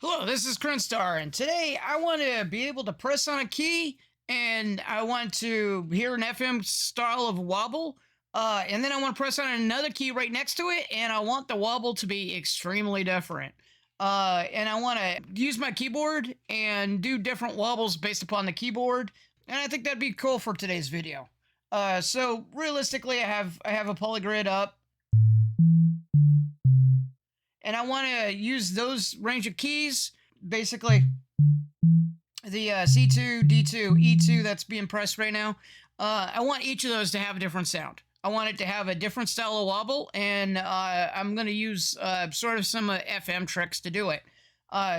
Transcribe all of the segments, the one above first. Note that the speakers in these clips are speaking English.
Hello, this is Krinstar, and today I want to be able to press on a key, and I want to hear an FM style of wobble, and then I want to press on another key right next to it, and I want the wobble to be extremely different. And I want to use my keyboard and do different wobbles based upon the keyboard, and I think that'd be cool for today's video. So realistically, I have a polygrid up, and I want to use those range of keys, basically the C2, D2, E2 that's being pressed right now. I want each of those to have a different sound. I want it to have a different style of wobble, and I'm going to use sort of some FM tricks to do it.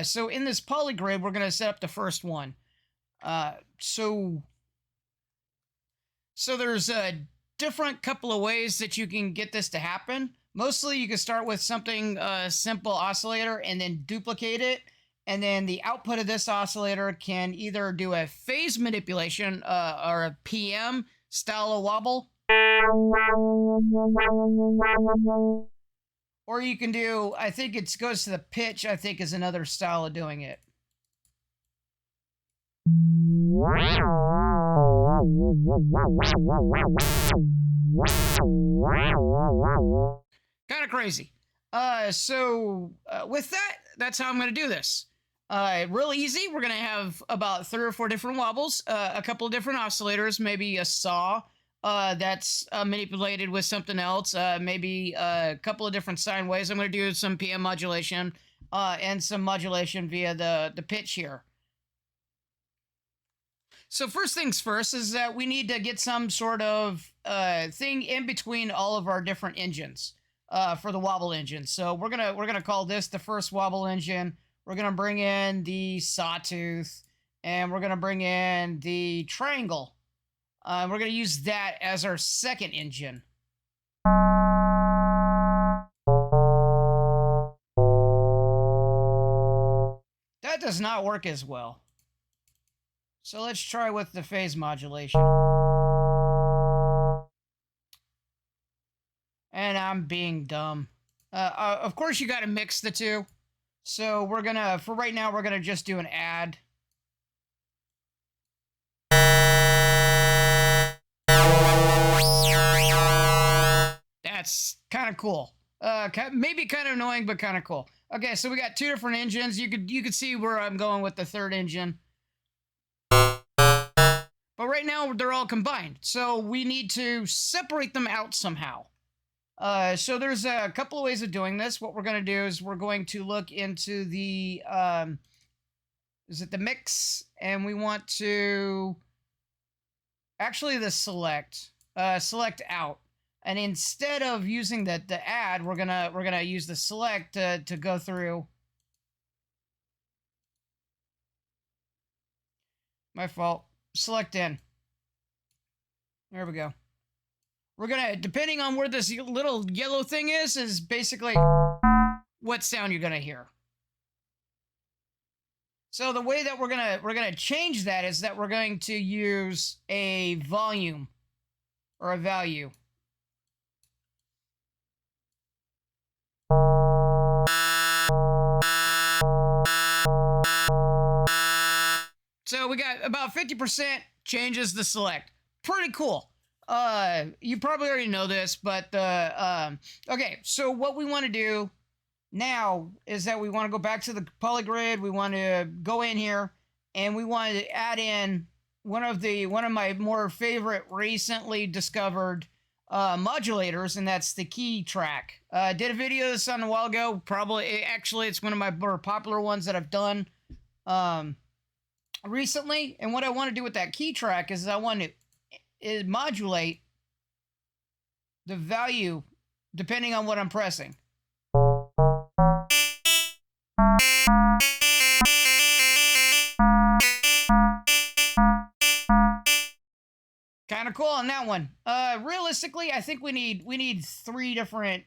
So in this polygrid, we're going to set up the first one. Uh, so so there's a different couple of ways that you can get this to happen. Mostly you can start with something simple oscillator and then duplicate it. And then the output of this oscillator can either do a phase manipulation or a PM style of wobble. Or you can do, I think it goes to the pitch, I think is another style of doing it. Kind of crazy. With that, that's how I'm going to do this. Real easy. We're going to have about 3 or 4 different wobbles, a couple of different oscillators, maybe a saw that's manipulated with something else, maybe a couple of different sine waves. I'm going to do some PM modulation and some modulation via the pitch here. So first things first is that we need to get some sort of thing in between all of our different engines for the wobble engine. So we're gonna call this the first wobble engine. We're gonna bring in the sawtooth, and we're gonna bring in the triangle. We're gonna use that as our second engine. That does not work as well. So let's try with the phase modulation. And I'm being dumb. Of course, you got to mix the two. So for right now, we're gonna just do an add. That's kind of cool. Maybe kind of annoying, but kind of cool. Okay, so we got 2 different engines. You could see where I'm going with the third engine. But right now, they're all combined. So we need to separate them out somehow. So there's a couple of ways of doing this. What we're going to do is we're going to look into the, is it the mix? And we want to, actually the select out. And instead of using the add, we're gonna use the select to go through. My fault. Select in. There we go. We're gonna, depending on where this little yellow thing is basically what sound you're gonna hear. So the way that we're gonna change that is that we're going to use a volume or a value. So we got about 50% changes the select. Pretty cool. You probably already know this, but okay, so what we want to do now is that we want to go back to the polygrid. We want to go in here and we want to add in one of my more favorite recently discovered modulators, and that's the KeyTrack. Did a video of this on a while ago. Actually, it's one of my more popular ones that I've done recently. And what I want to do with that KeyTrack is I want to modulate the value depending on what I'm pressing. Kind of cool on that one. Realistically, I think we need 3 different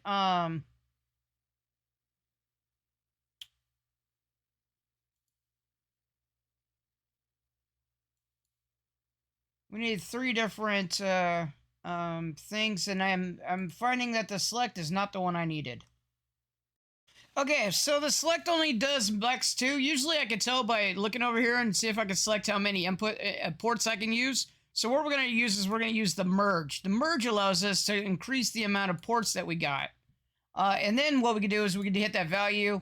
we need 3 different things, and I'm finding that the select is not the one I needed. Okay, so the select only does Lex 2. Usually I can tell by looking over here and see if I can select how many input ports I can use. So what we're going to use is we're going to use the merge. The merge allows us to increase the amount of ports that we got. And then what we can do is we can hit that value.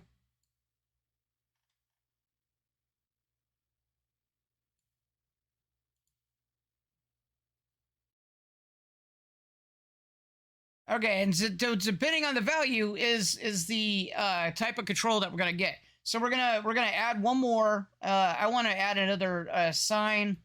Okay, and so depending on the value is the type of control that we're gonna get. So we're gonna add one more. I want to add another sign.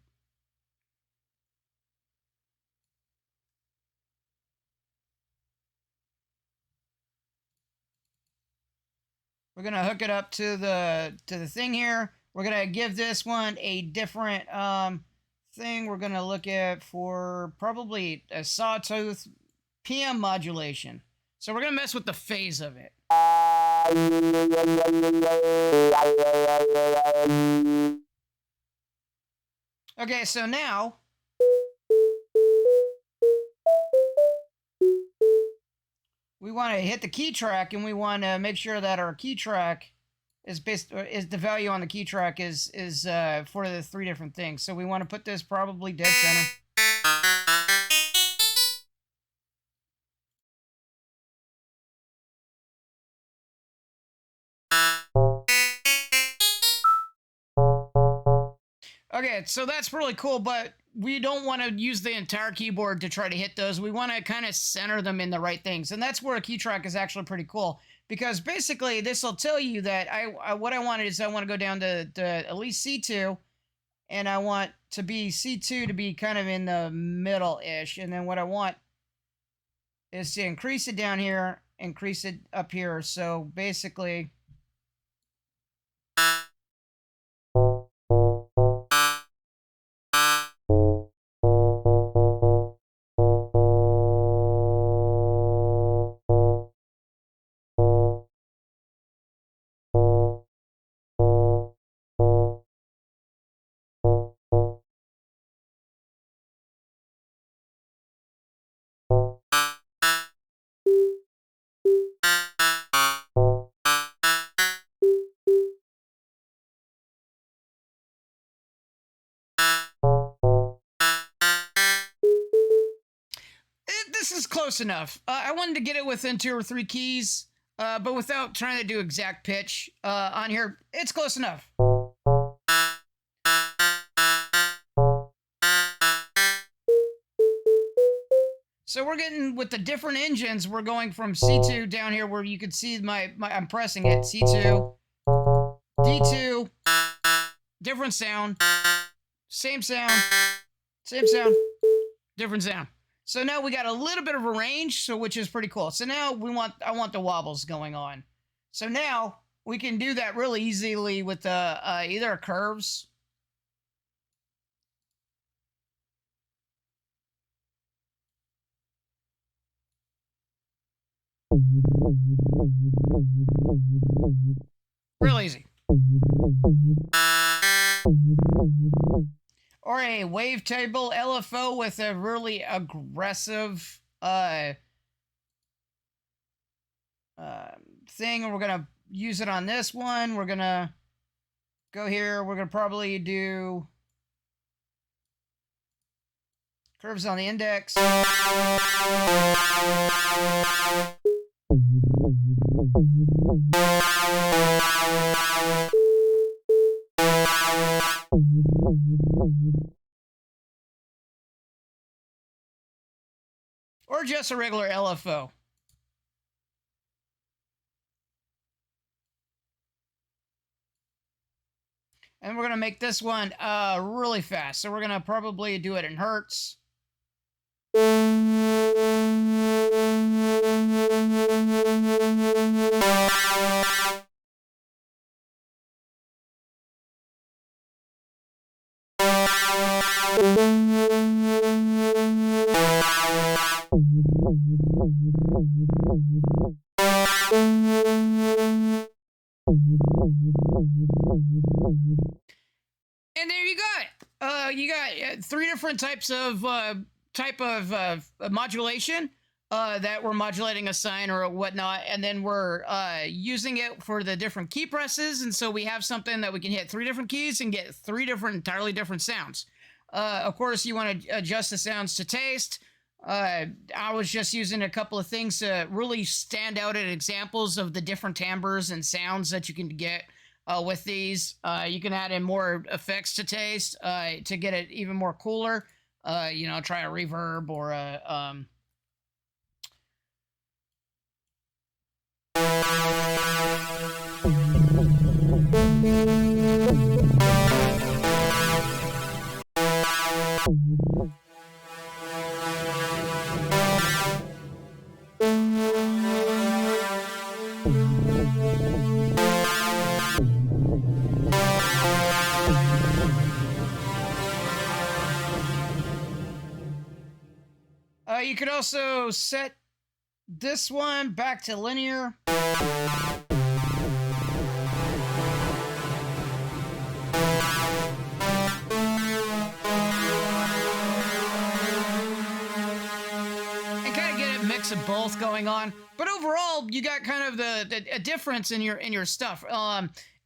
We're gonna hook it up to the thing here. We're gonna give this one a different thing. We're gonna look at for probably a sawtooth PM modulation. So we're gonna mess with the phase of it. Okay, so now we want to hit the key track, and we want to make sure that our key track is the value on the key track is for the 3 different things. So we want to put this probably dead center. Okay, so that's really cool, but we don't want to use the entire keyboard to try to hit those. We want to kind of center them in the right things. And that's where a key track is actually pretty cool, because basically this will tell you that what I wanted is I want to go down to at least C2, and I want to be C2 to be kind of in the middle-ish. And then what I want is to increase it down here, increase it up here. So basically, this is close enough. I wanted to get it within 2 or 3 keys, but without trying to do exact pitch on here. It's close enough. So we're getting, with the different engines, we're going from C2 down here where you can see I'm pressing it, C2, D2, different sound, same sound, same sound, different sound. So now we got a little bit of a range, so which is pretty cool. So now I want the wobbles going on. So now we can do that really easily with either curves. Real easy. Or a wavetable LFO with a really aggressive thing, and we're gonna use it on this one. We're gonna go here. We're gonna probably do curves on the index. Or just a regular LFO. And we're going to make this one really fast. So we're going to probably do it in hertz. And there you got it. You got 3 different types of modulation. that we're modulating a sine or whatnot, and then we're using it for the different key presses, and so we have something that we can hit 3 different keys and get 3 entirely different sounds. Of course, you want to adjust the sounds to taste. I was just using a couple of things to really stand out at examples of the different timbres and sounds that you can get with these. You can add in more effects to taste to get it even more cooler. Try a reverb or a you could also set this one back to linear. Mix of both going on, but overall you got kind of a difference in your stuff.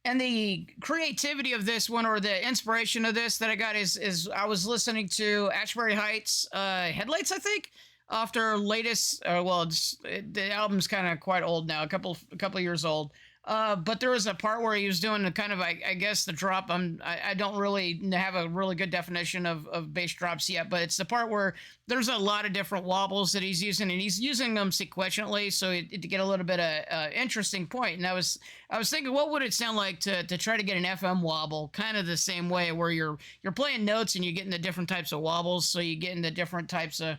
And the creativity of this one, or the inspiration of this that I got, is I was listening to Ashbury Heights Headlights, I think, off their latest. The album's kind of quite old now, a couple years old. But there was a part where he was doing the kind of, I guess, the drop. I don't really have a really good definition of bass drops yet, but it's the part where there's a lot of different wobbles that he's using, and he's using them sequentially, so to get a little bit of interesting point. And I was thinking, what would it sound like to try to get an FM wobble, kind of the same way, where you're playing notes and you're getting the different types of wobbles, so you get into different types of.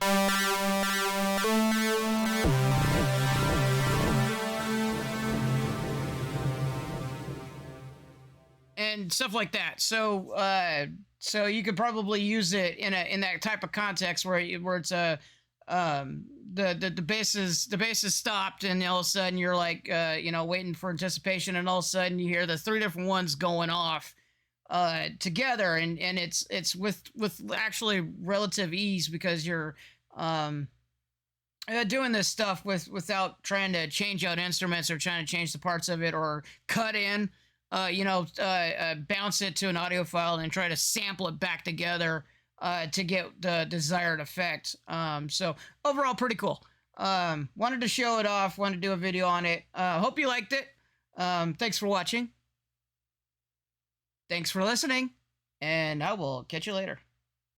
And stuff like that. So you could probably use it in that type of context where it's the bass is stopped, and all of a sudden you're like waiting for anticipation, and all of a sudden you hear the 3 different ones going off together, and it's with actually relative ease, because you're doing this stuff without trying to change out instruments or trying to change the parts of it or cut in. Bounce it to an audio file and try to sample it back together to get the desired effect. So overall, pretty cool. Wanted to show it off, wanted to do a video on it. Hope you liked it. Thanks for watching. Thanks for listening, and I will catch you later.